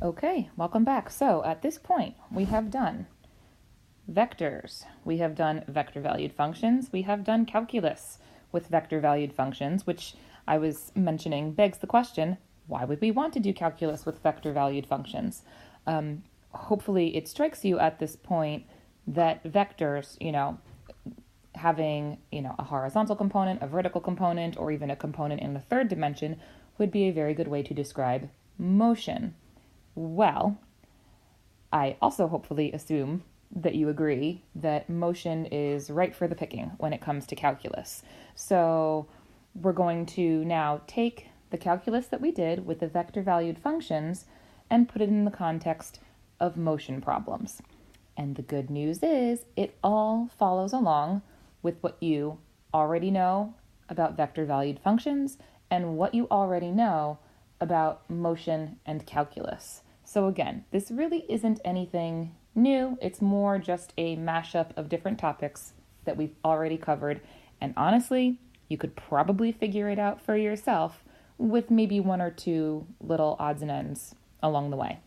Okay, welcome back. So at this point, we have done vectors, we have done vector-valued functions, we have done calculus with vector-valued functions, which I was mentioning begs the question, why would we want to do calculus with vector-valued functions? Hopefully it strikes you at this point that vectors, having, a horizontal component, a vertical component, or even a component in the third dimension would be a very good way to describe motion. Well, I also hopefully assume that you agree that motion is right for the picking when it comes to calculus. So we're going to now take the calculus that we did with the vector-valued functions and put it in the context of motion problems. And the good news is it all follows along with what you already know about vector-valued functions and what you already know about motion and calculus. So again, this really isn't anything new. It's more just a mashup of different topics that we've already covered. And honestly, you could probably figure it out for yourself with maybe one or two little odds and ends along the way.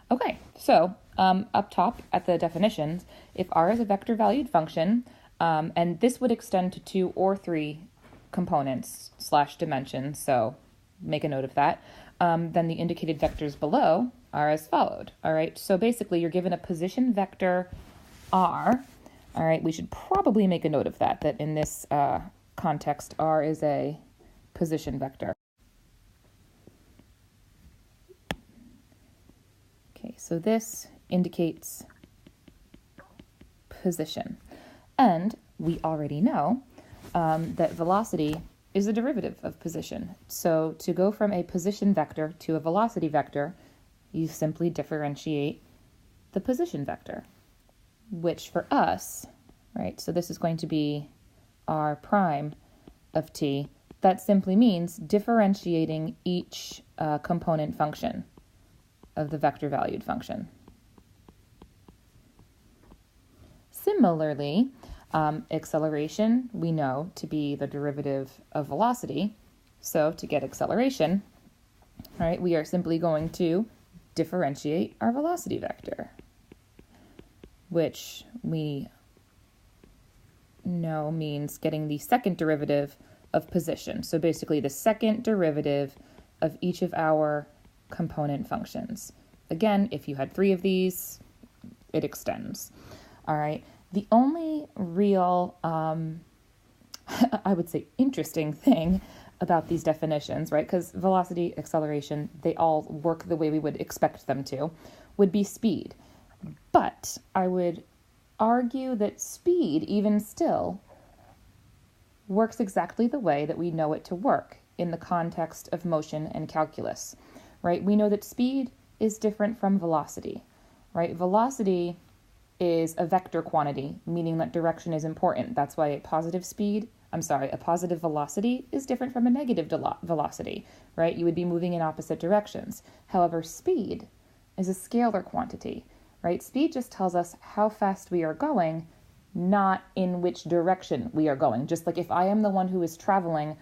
Okay, so up top at the definitions, if R is a vector-valued function, and this would extend to 2 or 3 components / dimensions, so make a note of that, then the indicated vectors below are as followed. All right, so basically you're given a position vector R. All right, we should probably make a note of that in this context, R is a position vector. Okay, so this indicates position. And we already know that velocity is a derivative of position. So to go from a position vector to a velocity vector, you simply differentiate the position vector, which for us, right, so this is going to be r prime of t. That simply means differentiating each component function of the vector-valued function. Similarly, acceleration we know to be the derivative of velocity. So to get acceleration, right, we are simply going to differentiate our velocity vector, which we know means getting the second derivative of position. So basically the second derivative of each of our component functions. Again, if you had 3 of these, it extends. All right. The only real, I would say, interesting thing about these definitions, right, because velocity, acceleration, they all work the way we would expect them to, would be speed. But I would argue that speed, even still, works exactly the way that we know it to work in the context of motion and calculus, right? We know that speed is different from velocity, right? Velocity is a vector quantity, meaning that direction is important. That's why a positive velocity is different from a negative velocity, right? You would be moving in opposite directions. However, speed is a scalar quantity, right? Speed just tells us how fast we are going, not in which direction we are going. Just like if I am the one who is traveling,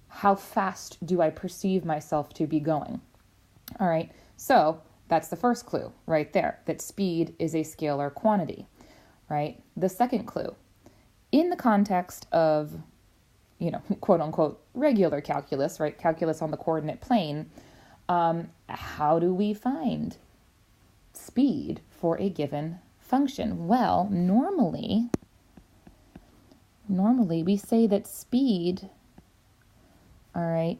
how fast do I perceive myself to be going? All right, so that's the first clue right there, that speed is a scalar quantity, right? The second clue, in the context of, quote unquote, regular calculus, right? Calculus on the coordinate plane, how do we find speed for a given function? Well, normally we say that speed, all right,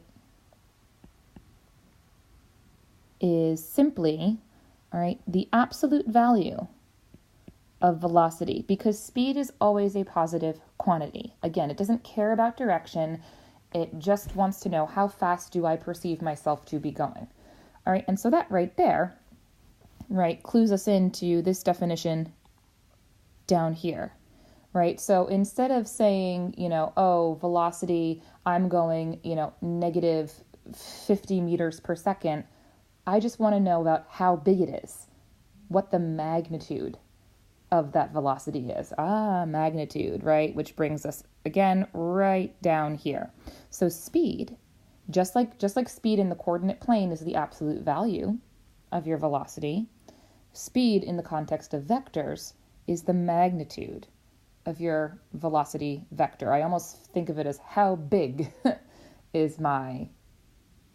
is simply, all right, the absolute value of velocity, because speed is always a positive quantity. Again, it doesn't care about direction. It just wants to know how fast do I perceive myself to be going. All right, and so that right there, right, clues us into this definition down here, right? So instead of saying, velocity, I'm going, negative 50 meters per second, I just want to know about how big it is, what the magnitude of that velocity is. Magnitude, right? Which brings us, again, right down here. So speed, just like speed in the coordinate plane is the absolute value of your velocity. Speed in the context of vectors is the magnitude of your velocity vector. I almost think of it as how big is my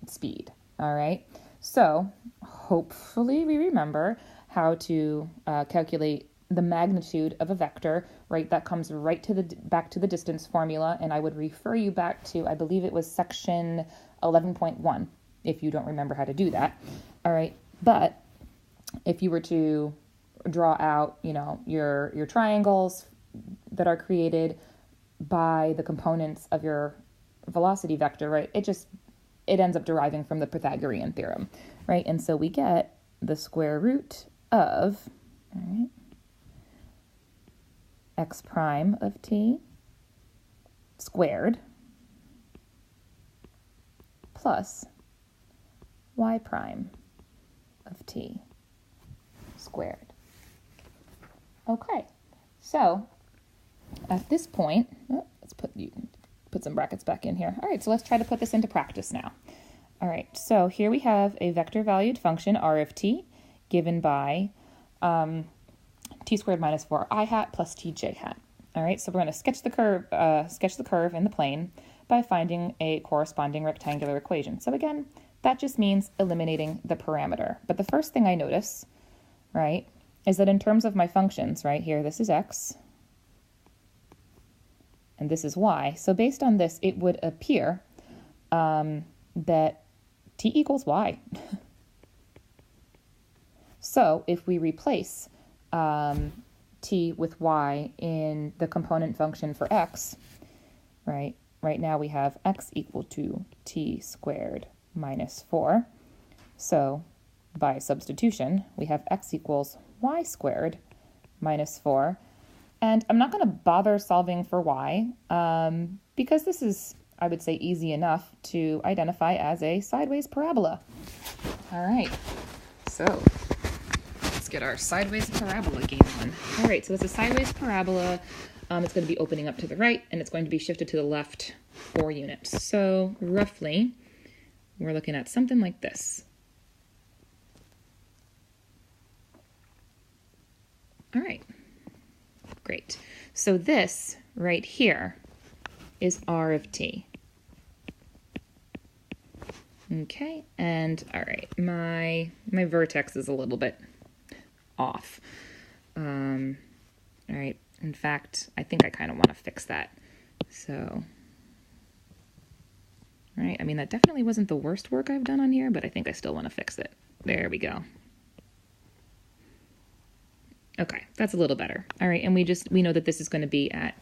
speed, all right? So hopefully we remember how to calculate the magnitude of a vector, right? That comes right to back to the distance formula, and I would refer you back to, I believe it was section 11.1, if you don't remember how to do that, all right? But if you were to draw out, your triangles that are created by the components of your velocity vector, right? It ends up deriving from the Pythagorean theorem, right? And so we get the square root of, all right, x prime of t squared plus y prime of t squared. Okay, so at this point, let's put some brackets back in here. All right, so let's try to put this into practice now. All right, so here we have a vector-valued function, r of t, given by t squared minus 4I hat plus tj hat. All right, so we're going to sketch the curve in the plane by finding a corresponding rectangular equation. So again, that just means eliminating the parameter. But the first thing I notice, right, is that in terms of my functions, right here, this is x, and this is y. So based on this, it would appear that t equals y. So if we replace t with y in the component function for x, right now we have x equal to t squared minus 4. So by substitution, we have x equals y squared minus 4. And I'm not going to bother solving for y because this is, I would say, easy enough to identify as a sideways parabola. All right, so let's get our sideways parabola game on. All right, so it's a sideways parabola. It's going to be opening up to the right, and it's going to be shifted to the left 4 units. So roughly, we're looking at something like this. All right. Great. So this right here is r of t. Okay, and all right, my vertex is a little bit off. All right, in fact, I think I kind of want to fix that. So, all right, I mean, that definitely wasn't the worst work I've done on here, but I think I still want to fix it. There we go. Okay, that's a little better. All right, and we know that this is going to be at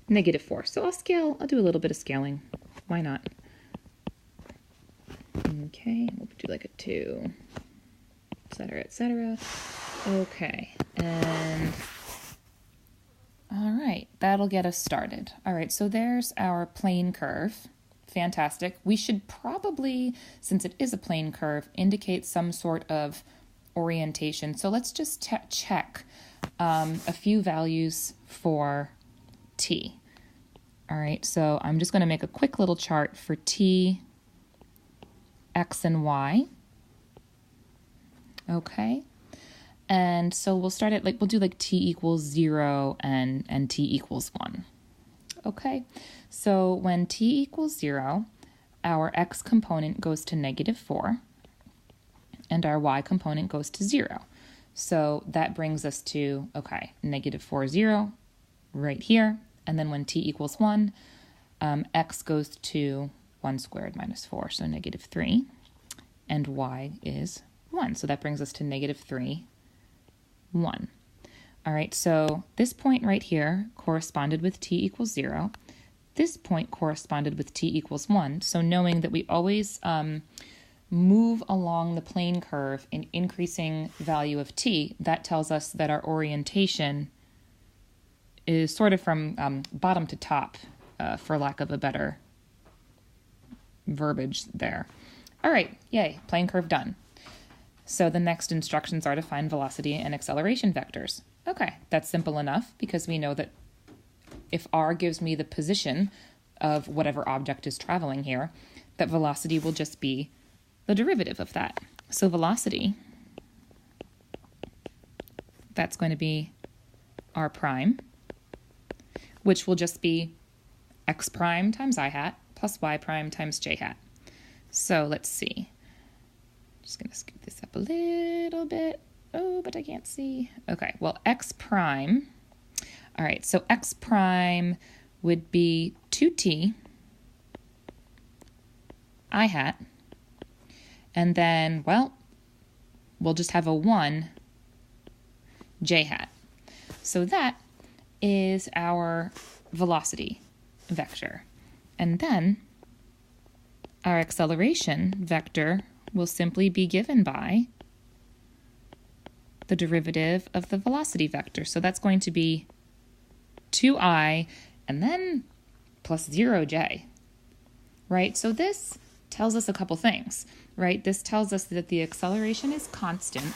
-4. So I'll do a little bit of scaling. Why not? Okay, we'll do like a 2, etc., etc. Okay, and all right, that'll get us started. All right, so there's our plane curve. Fantastic. We should probably, since it is a plane curve, indicate some sort of orientation. So let's just check a few values for t. All right, so I'm just going to make a quick little chart for t, x, and y. Okay, and so we'll start at we'll do t equals 0 and t equals 1. Okay, so when t equals 0, our x component goes to -4. And our y component goes to 0. So that brings us to, okay, -4, 0 right here. And then when t equals 1, x goes to 1 squared minus 4, so -3. And y is 1. So that brings us to -3, 1. All right, so this point right here corresponded with t equals 0. This point corresponded with t equals 1. So knowing that we always move along the plane curve in increasing value of t, that tells us that our orientation is sort of from bottom to top, for lack of a better verbiage there. All right, yay, plane curve done. So the next instructions are to find velocity and acceleration vectors. Okay, that's simple enough because we know that if r gives me the position of whatever object is traveling here, that velocity will just be the derivative of that. So velocity, that's going to be r prime, which will just be x prime times I hat plus y prime times j hat. So let's see. Just going to scoot this up a little bit. Oh, but I can't see. Okay, well, x prime. All right, so x prime would be 2t I hat. And then, well, we'll just have a 1 j hat. So that is our velocity vector. And then our acceleration vector will simply be given by the derivative of the velocity vector. So that's going to be 2i and then plus 0j, right? So this tells us a couple things, right? This tells us that the acceleration is constant.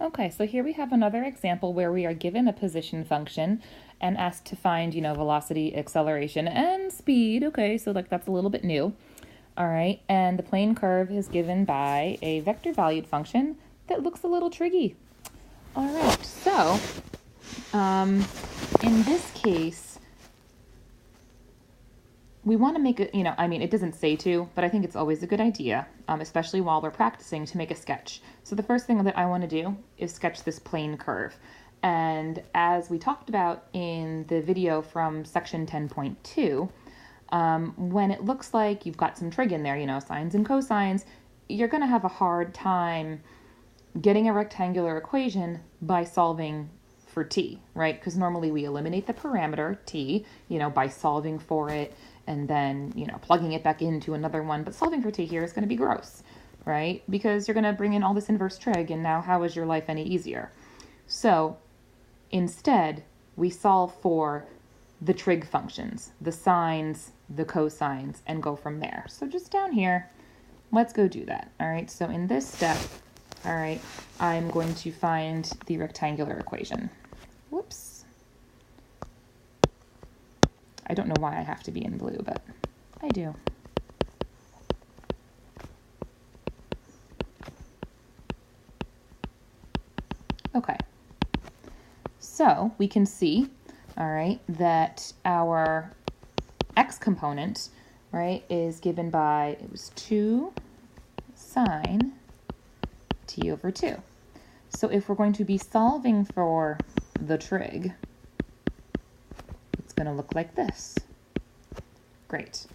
Okay, so here we have another example where we are given a position function and asked to find, velocity, acceleration, and speed. Okay, so that's a little bit new. All right, and the plane curve is given by a vector valued function that looks a little tricky. All right, so in this case, we want to make it, it doesn't say to, but I think it's always a good idea, especially while we're practicing, to make a sketch. So the first thing that I want to do is sketch this plane curve. And as we talked about in the video from section 10.2, when it looks like you've got some trig in there, sines and cosines, you're going to have a hard time getting a rectangular equation by solving for t, right? Because normally we eliminate the parameter t, by solving for it and then, plugging it back into another one. But solving for t here is going to be gross, right? Because you're going to bring in all this inverse trig, and now how is your life any easier? So instead, we solve for the trig functions, the sines, the cosines, and go from there. So just down here, let's go do that. All right, so in this step, all right, I'm going to find the rectangular equation. Whoops. I don't know why I have to be in blue, but I do. Okay. So we can see, all right, that our x component, right, is given by, it was 2 sine t over 2. So if we're going to be solving for the trig, it's going to look like this. Great.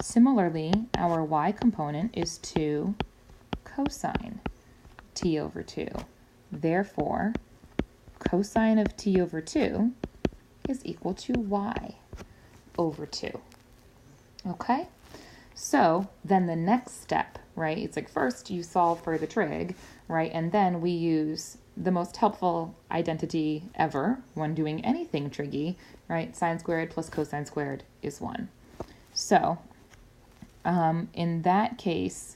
Similarly, our y component is 2 cosine t over 2. Therefore, cosine of t over 2 is equal to y over 2. Okay? So then the next step, right, it's like first you solve for the trig, right, and then we use the most helpful identity ever when doing anything trig-y, right, sine squared plus cosine squared is 1. So in that case,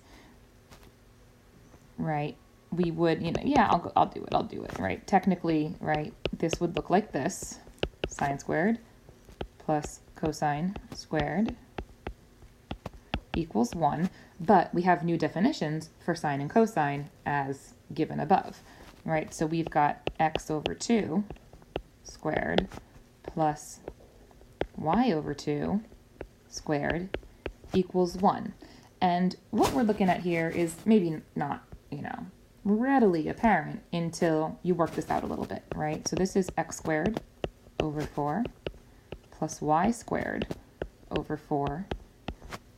right, we would, I'll do it, right, technically, right, this would look like this, sine squared plus cosine squared equals 1, but we have new definitions for sine and cosine as given above, right? So we've got x over 2 squared plus y over 2 squared equals 1. And what we're looking at here is maybe not, readily apparent until you work this out a little bit, right? So this is x squared over 4 plus y squared over 4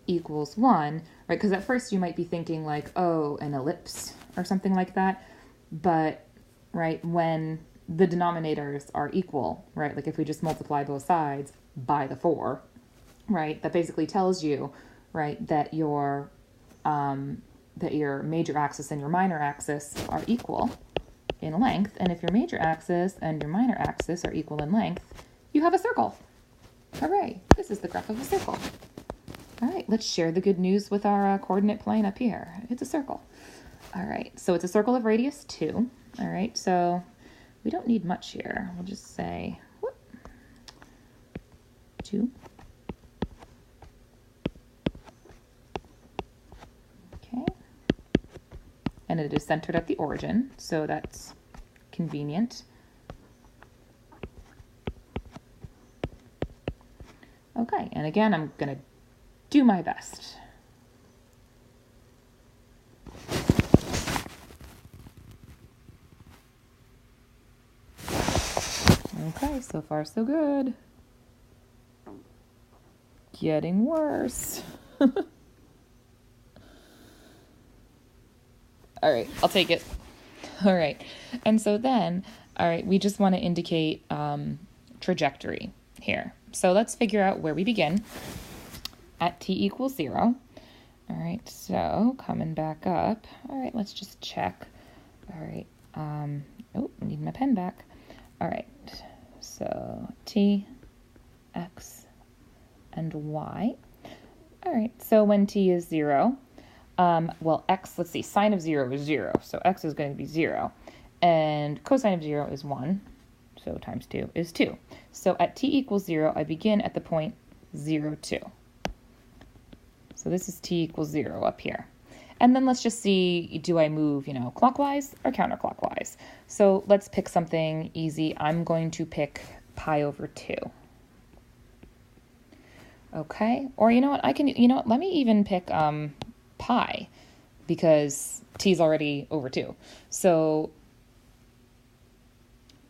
equals 1, right? Because at first you might be thinking like, oh, an ellipse or something like that. But, right, when the denominators are equal, right, like if we just multiply both sides by the 4, right, that basically tells you, right, that your major axis and your minor axis are equal in length. And if your major axis and your minor axis are equal in length, you have a circle. Hooray, this is the graph of a circle. All right, let's share the good news with our coordinate plane up here. It's a circle. All right, so it's a circle of radius 2. All right, so we don't need much here. We'll just say, 2. Okay. And it is centered at the origin, so that's convenient. Okay, and again, I'm going to do my best. Okay, so far so good. Getting worse. All right, I'll take it. All right, and so then, all right, we just want to indicate trajectory here. So let's figure out where we begin at t equals 0. All right, so coming back up. All right, let's just check. All right, oh, I need my pen back. All right, so t, x, and y. All right, so when t is 0, well, x, let's see, sine of 0 is 0, so x is going to be 0. And cosine of 0 is 1, so times 2 is 2. So at t equals 0, I begin at the point 0, 2. So this is t equals 0 up here. And then let's just see, do I move, clockwise or counterclockwise? So let's pick something easy. I'm going to pick pi over 2. Okay, or let me even pick pi, because t is already over 2. So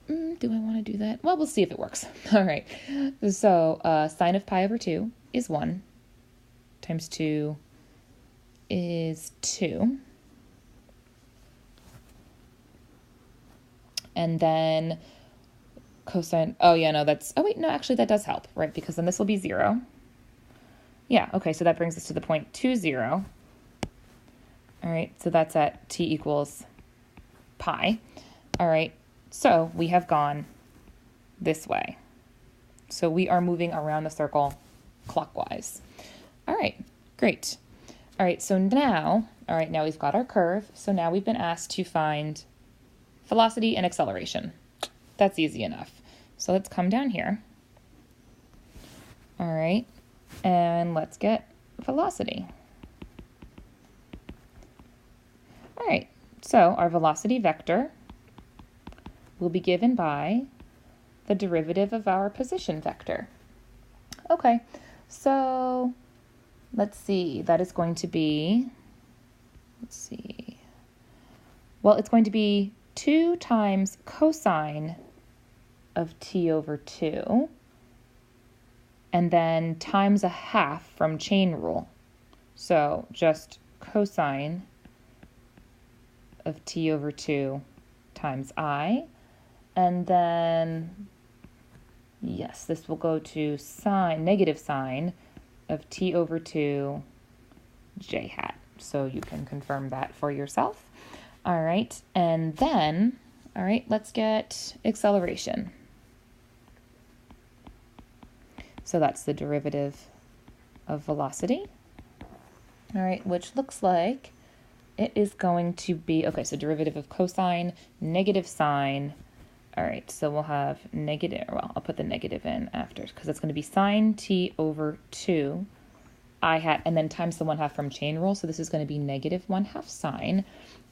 do I want to do that? Well, we'll see if it works. All right, so sine of pi over 2 is 1, times 2 is 2. And then cosine, actually that does help, right? Because then this will be 0. Yeah, okay, so that brings us to the point 2, 0. All right, so that's at t equals pi. All right, so we have gone this way. So we are moving around the circle clockwise. All right, great. All right, so now we've got our curve. So now we've been asked to find velocity and acceleration. That's easy enough. So let's come down here. All right, and let's get velocity. All right, so our velocity vector will be given by the derivative of our position vector. Okay, so let's see, that is going to be, well, it's going to be 2 times cosine of t over 2, and then times a half from chain rule. So just cosine of t over 2 times I, and then, yes, this will go to negative sine of t over 2 j hat. So you can confirm that for yourself. All right, and then, all right, let's get acceleration. So that's the derivative of velocity. All right, which looks like it is going to be, okay, so derivative of cosine, negative sine. All right, so we'll have negative, well, I'll put the negative in after, because it's going to be sine t over 2 I hat, and then times the 1/2 from chain rule. So this is going to be negative 1/2 sine,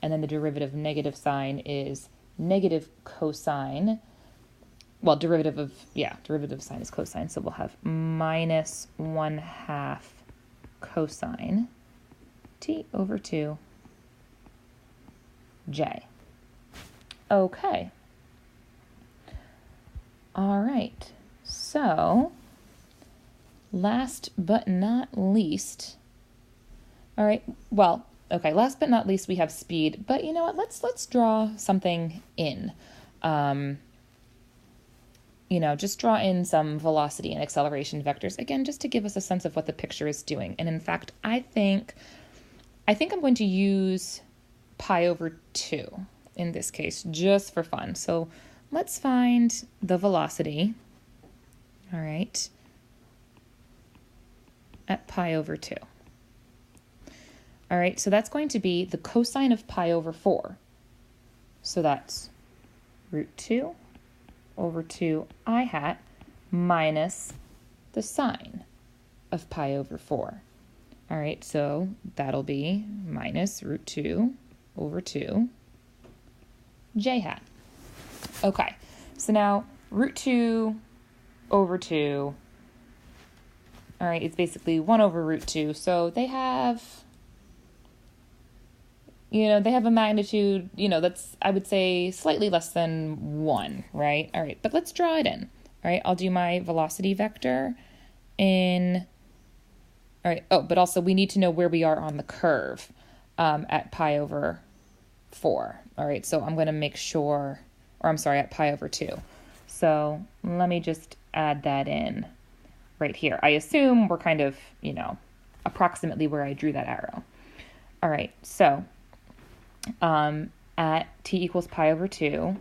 and then the derivative of negative sine is negative cosine. Well, derivative of sine is cosine, so we'll have minus 1/2 cosine t over 2 j. Okay. All right, so last but not least, all right, well, okay, last but not least, we have speed, but you know what, let's draw something in. Just draw in some velocity and acceleration vectors, again, just to give us a sense of what the picture is doing. And in fact, I think I'm going to use pi over 2 in this case, just for fun. So let's find the velocity, all right, at pi over 2. All right, so that's going to be the cosine of pi over 4. So that's root 2 over 2 I hat minus the sine of pi over 4. All right, so that'll be minus root 2 over 2 j hat. Okay, so now root 2 over 2, all right, it's basically 1 over root 2. So they have, they have a magnitude, that's, I would say, slightly less than 1, right? All right, but let's draw it in. All right, I'll do my velocity vector in, all right, oh, but also we need to know where we are on the curve at pi over 4. All right, so I'm going to make sure, or I'm sorry, at pi over 2. So let me just add that in right here. I assume we're kind of, approximately where I drew that arrow. All right, so at t equals pi over 2,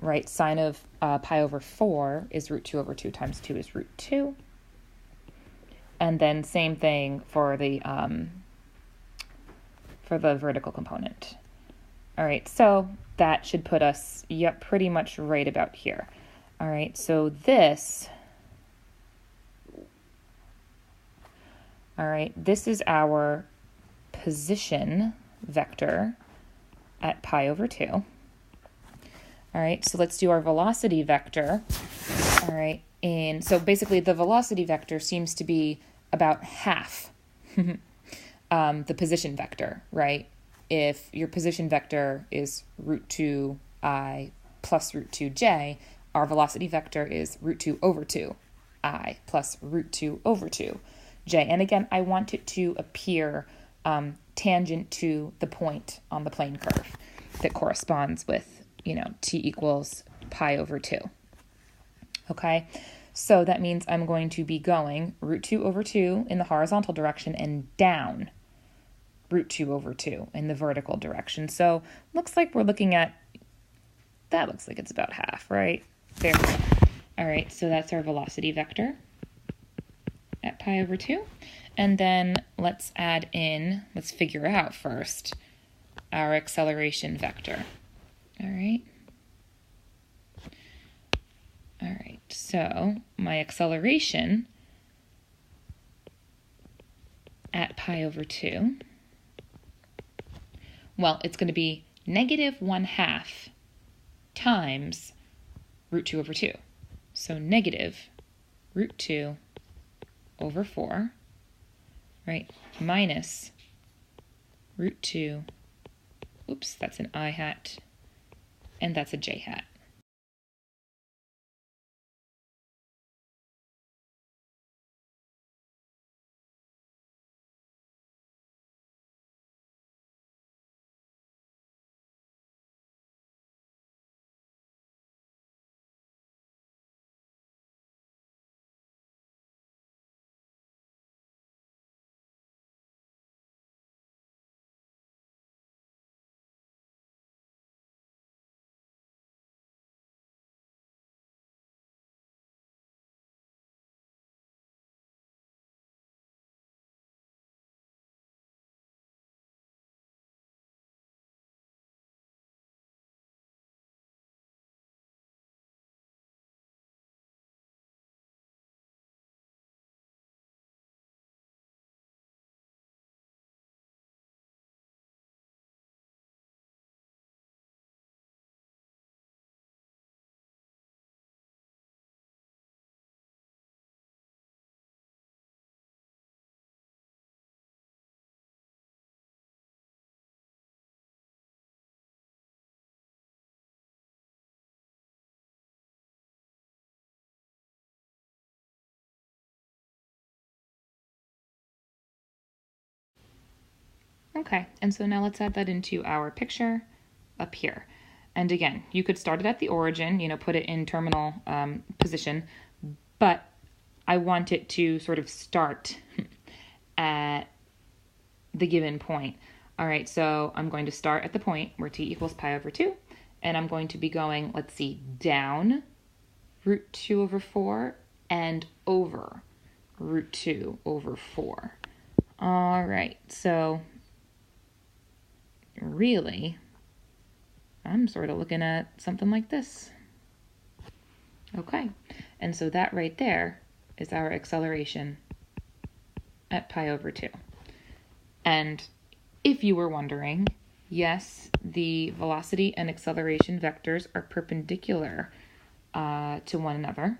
right, sine of pi over 4 is root 2 over 2 times 2 is root 2. And then same thing for the vertical component. All right, so that should put us, yep, pretty much right about here. All right, so this, all right, this is our position vector at pi over 2. All right, so let's do our velocity vector. All right, and so basically the velocity vector seems to be about half the position vector, right? If your position vector is root 2i plus root 2j, our velocity vector is root 2 over 2i plus root 2 over 2j. And again, I want it to appear tangent to the point on the plane curve that corresponds with, t equals pi over 2. Okay, so that means I'm going to be going root 2 over 2 in the horizontal direction and down root 2 over 2 in the vertical direction. So looks like we're looking at, that looks like it's about half, right? There we go. All right, so that's our velocity vector at pi over 2. And then let's figure out first our acceleration vector. All right. All right, so my acceleration at pi over 2, well, it's going to be negative 1/2 times root 2 over 2. So negative root 2 over 4, right, minus root 2, oops, that's an I hat, and that's a j hat. Okay, and so now let's add that into our picture up here. And again, you could start it at the origin, put it in terminal position, but I want it to sort of start at the given point. All right, so I'm going to start at the point where t equals pi over 2, and I'm going to be going, let's see, down root 2 over 4 and over root 2 over 4. All right, so really, I'm sort of looking at something like this. Okay, and so that right there is our acceleration at pi over 2. And if you were wondering, yes, the velocity and acceleration vectors are perpendicular to one another.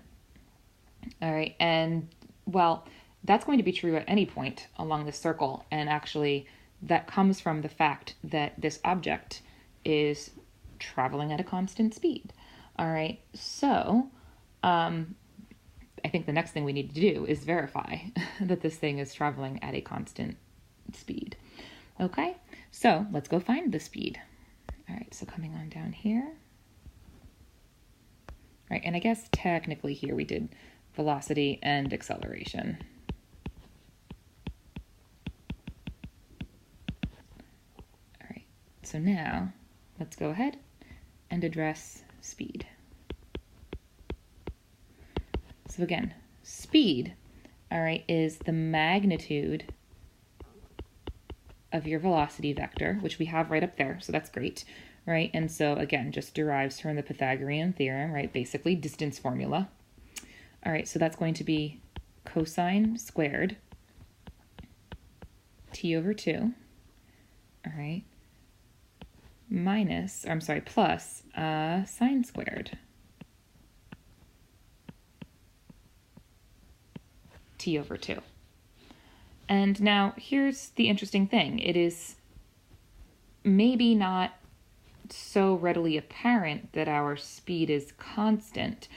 All right, and well, that's going to be true at any point along the circle, and actually that comes from the fact that this object is traveling at a constant speed. All right, so I think the next thing we need to do is verify that this thing is traveling at a constant speed. Okay, so let's go find the speed. All right, so coming on down here. All right, and I guess technically here we did velocity and acceleration. All right, so now let's go ahead and address speed. So again, speed, all right, is the magnitude of your velocity vector, which we have right up there, so that's great, right? And so again, just derives from the Pythagorean theorem, right? Basically distance formula. All right, so that's going to be cosine squared t over 2, all right, plus sine squared t over 2. And now here's the interesting thing. It is maybe not so readily apparent that our speed is constant,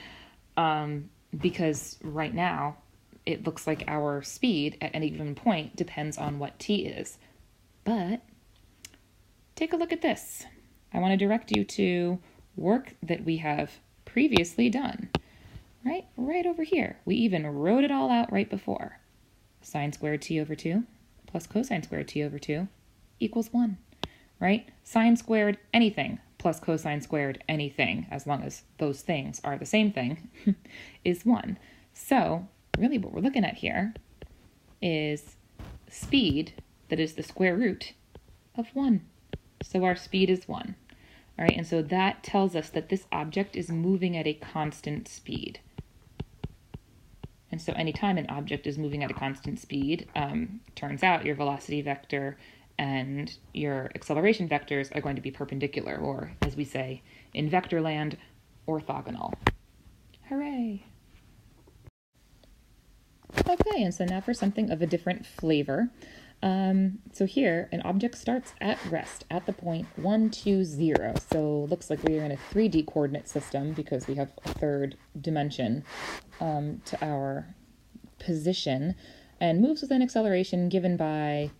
because right now it looks like our speed at any given point depends on what t is. But take a look at this. I want to direct you to work that we have previously done, right over here. We even wrote it all out right before. Sine squared t over 2 plus cosine squared t over 2 equals 1, right? Sine squared anything plus cosine squared anything, as long as those things are the same thing, is 1. So really what we're looking at here is speed that is the square root of 1. So our speed is 1. All right, and so that tells us that this object is moving at a constant speed. And so anytime an object is moving at a constant speed, turns out your velocity vector and your acceleration vectors are going to be perpendicular, or as we say in vector land, orthogonal. Hooray! Okay, and so now for something of a different flavor. So here, an object starts at rest at the point 1, 2, 0. So it looks like we are in a 3D coordinate system because we have a third dimension to our position, and moves with an acceleration given by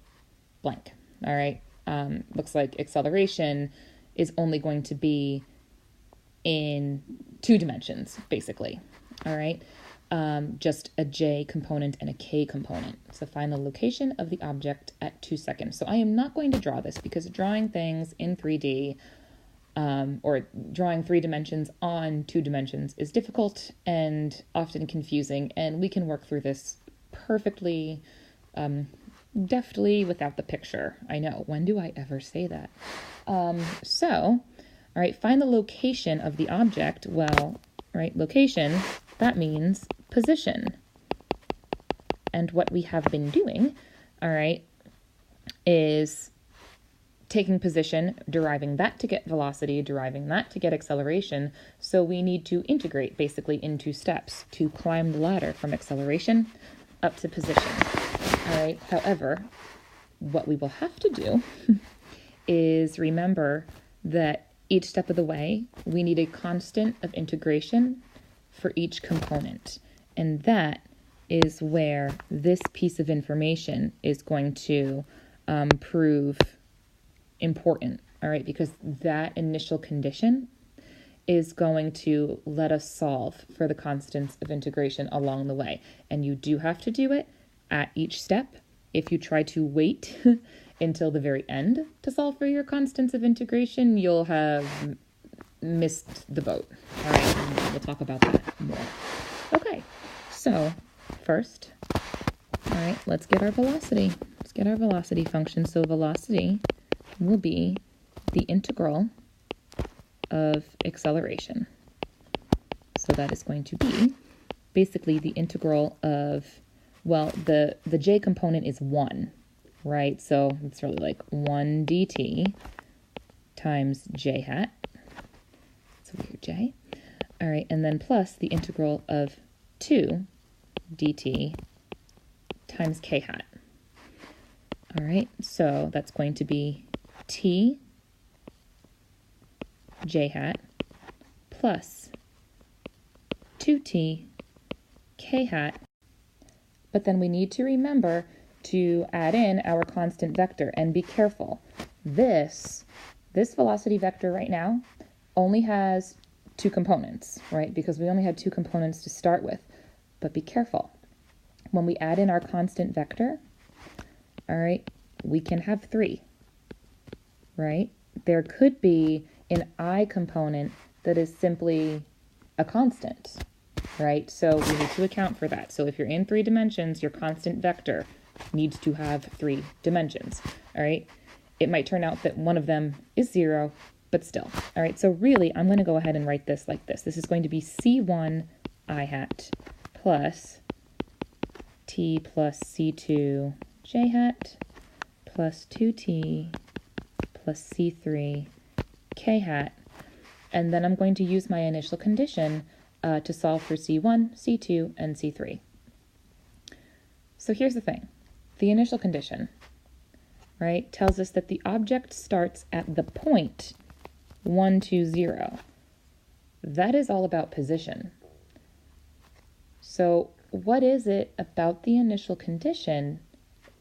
blank. All right, looks like acceleration is only going to be in 2 dimensions, basically. All right. Just a j component and a k component. So find the location of the object at 2 seconds. So I am not going to draw this because drawing things in 3D or drawing 3 dimensions on 2 dimensions is difficult and often confusing, and we can work through this perfectly deftly without the picture. I know, when do I ever say that? All right, find the location of the object. Well, right, location, that means position. And what we have been doing, all right, is taking position, deriving that to get velocity, deriving that to get acceleration. So we need to integrate basically in 2 steps to climb the ladder from acceleration up to position. All right, however, what we will have to do is remember that each step of the way, we need a constant of integration for each component. And that is where this piece of information is going to prove important, all right? Because that initial condition is going to let us solve for the constants of integration along the way. And you do have to do it at each step. If you try to wait until the very end to solve for your constants of integration, you'll have missed the boat. All right, and we'll talk about that more. Okay, so first, all right, let's get our velocity. Let's get our velocity function. So velocity will be the integral of acceleration. So that is going to be basically the integral of, well, the j component is 1, right? So it's really like 1 dt times j hat. So here j. All right, and then plus the integral of 2 dt times k hat. All right, so that's going to be t j hat plus 2t k hat. But then we need to remember to add in our constant vector, and be careful. This velocity vector right now only has 2 components, right? Because we only had 2 components to start with. But be careful. When we add in our constant vector, all right, we can have 3, right? There could be an I component that is simply a constant, right? So we need to account for that. So if you're in 3 dimensions, your constant vector needs to have 3 dimensions, all right? It might turn out that one of them is 0 but still. All right, so really, I'm going to go ahead and write this like this. This is going to be C1 I hat plus T plus C2 J hat plus 2T plus C3 K hat. And then I'm going to use my initial condition to solve for C1, C2, and C3. So here's the thing. The initial condition, right, tells us that the object starts at the point 1, 2, 0. That is all about position. So what is it about the initial condition,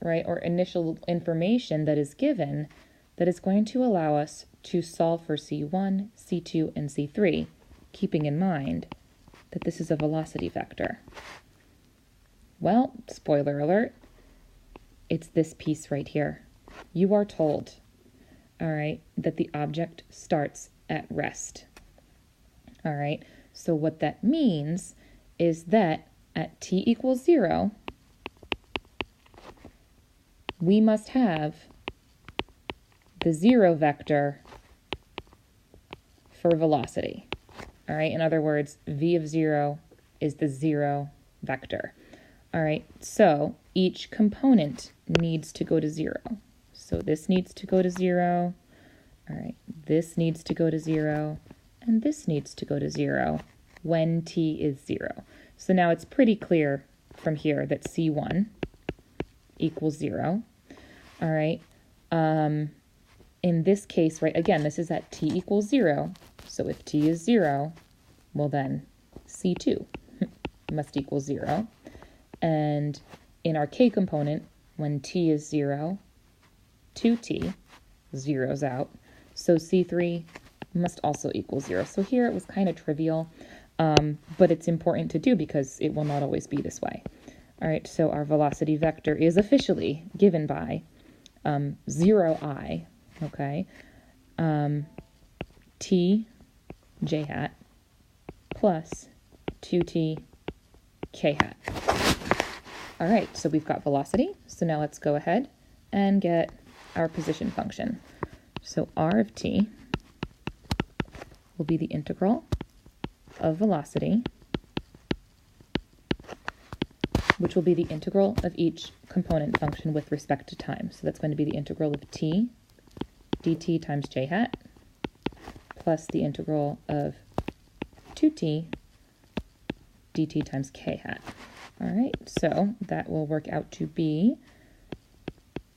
right, or initial information that is given that is going to allow us to solve for C1, C2, and C3, keeping in mind that this is a velocity vector? Well, spoiler alert, it's this piece right here. You are told, all right, that the object starts at rest. All right, so what that means is that at t equals 0, we must have the 0 vector for velocity. All right, in other words, v of 0 is the 0 vector. All right, so each component needs to go to 0. So this needs to go to 0. All right, this needs to go to 0. And this needs to go to 0 when t is 0. So now it's pretty clear from here that C1 equals 0. All right. In this case, right, again, this is at t equals 0. So if t is 0, well then C2 must equal 0. And in our k component, when t is 0, 2t, zeroes out. So C3 must also equal 0. So here it was kind of trivial, but it's important to do because it will not always be this way. All right, so our velocity vector is officially given by 0i, okay, t j hat plus 2t k hat. All right, so we've got velocity. So now let's go ahead and get our position function. So r of t will be the integral of velocity, which will be the integral of each component function with respect to time. So that's going to be the integral of t dt times j hat plus the integral of 2t dt times k hat. All right, so that will work out to be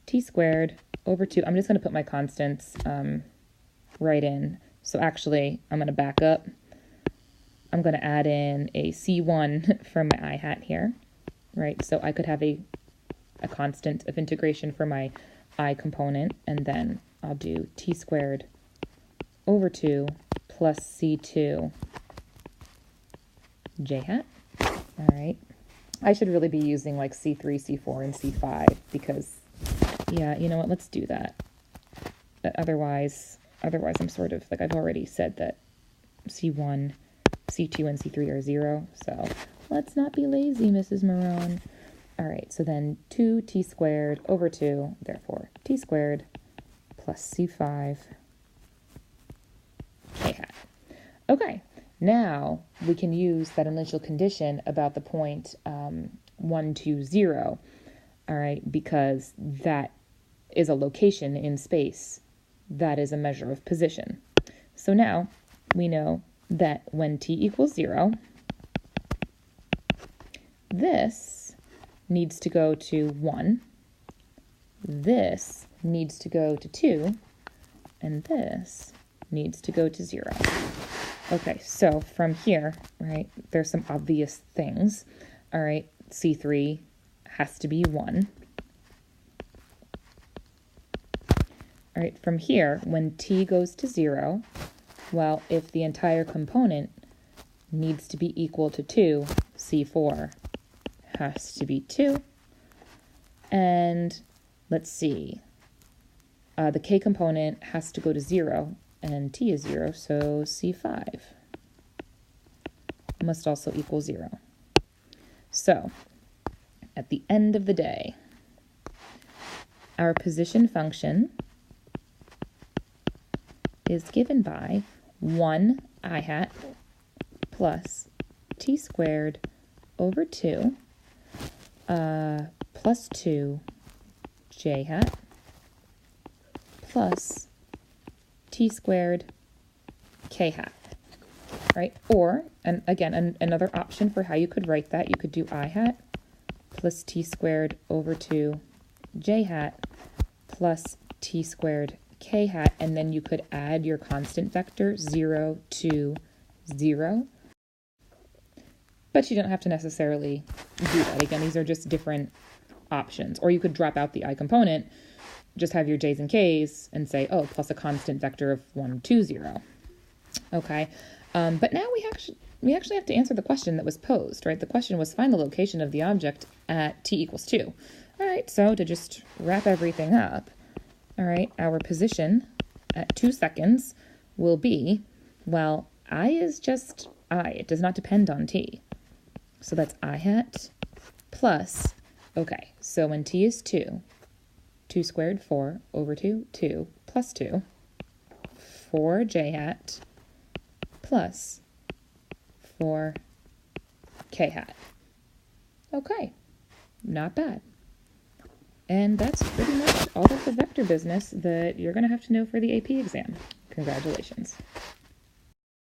t squared over 2. I'm just going to put my constants right in. So actually, I'm going to back up. I'm going to add in a C1 for my I hat here, right? So I could have a constant of integration for my I component, and then I'll do t squared over 2 plus C2 j hat. All right. I should really be using like C3, C4, and C5 because, yeah, you know what? Let's do that. Otherwise I'm sort of, like I've already said that C1, C2, and C3 are 0. So let's not be lazy, Mrs. Marone. All right, so then 2t squared over 2, therefore t squared plus C5 k hat. Okay, now we can use that initial condition about the point 1, 2, 0, all right, because that is a location in space. That is a measure of position. So now we know that when t equals 0, this needs to go to 1, this needs to go to 2, and this needs to go to 0. Okay, so from here, right, there's some obvious things. All right, C3 has to be 1. All right, from here, when t goes to 0, well, if the entire component needs to be equal to 2, C4 has to be 2. And let's see, the k component has to go to 0, and t is 0, so C5 must also equal 0. So, at the end of the day, our position function is given by 1 I hat plus t squared over 2 plus 2 j hat plus t squared k hat, right? Or, and again, another option for how you could write that, you could do I hat plus t squared over 2 j hat plus t squared k hat, and then you could add your constant vector 0 to 0. But you don't have to necessarily do that. Again, these are just different options. Or you could drop out the I component, just have your j's and k's, and say, oh, plus a constant vector of 1, 2, 0. Okay, but now we actually have to answer the question that was posed, right? The question was, find the location of the object at t equals 2. All right, so to just wrap everything up, all right, our position at 2 seconds will be, well, I is just I. It does not depend on t. So that's I hat plus, okay, so when t is 2, 2 squared, 4 over 2, 2 plus 2, 4 j hat plus 4 k hat. Okay, not bad. And that's pretty much all of the vector business that you're going to have to know for the AP exam. Congratulations.